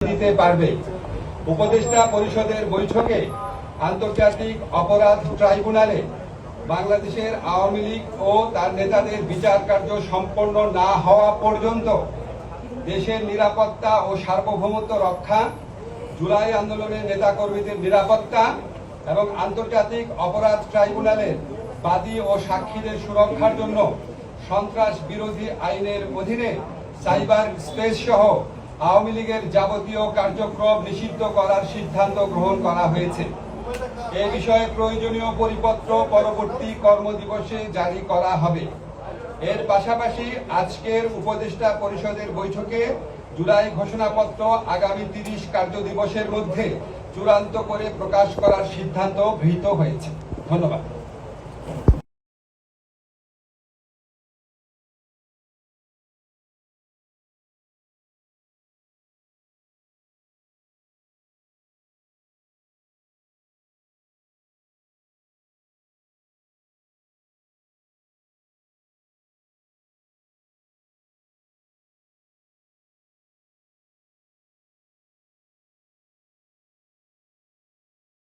দিতে পারবে। উপদেষ্টা পরিষদের বৈঠকে আন্তর্জাতিক অপরাধ ট্রাইব্যুনালে বাংলাদেশের আওয়ামী লীগ ও তার নেতাদের বিচার কার্য সম্পন্ন না হওয়া পর্যন্ত দেশের নিরাপত্তা ও সার্বভৌমত্ব রক্ষা, জুলাই আন্দোলনের নেতাকর্মীদের নিরাপত্তা এবং আন্তর্জাতিক অপরাধ ট্রাইব্যুনালের বাদী ও সাক্ষীদের সুরক্ষার জন্য সন্ত্রাস বিরোধী আইনের অধীনে সাইবার স্পেস সহ আওয়ামী লীগের যাবতীয় কার্যক্রম নিষিদ্ধ করার সিদ্ধান্ত গ্রহণ করা হয়েছে। এ বিষয়ে প্রয়োজনীয় পরিপত্র পরবর্তী কর্মদিবসে জারি করা হবে। এর পাশাপাশি আজকের উপদেষ্টা পরিষদের বৈঠকে জুলাই ঘোষণাপত্র আগামী 30 কার্যদিবসের মধ্যে চূড়ান্ত করে প্রকাশ করার সিদ্ধান্ত গৃহীত হয়েছে। ধন্যবাদ।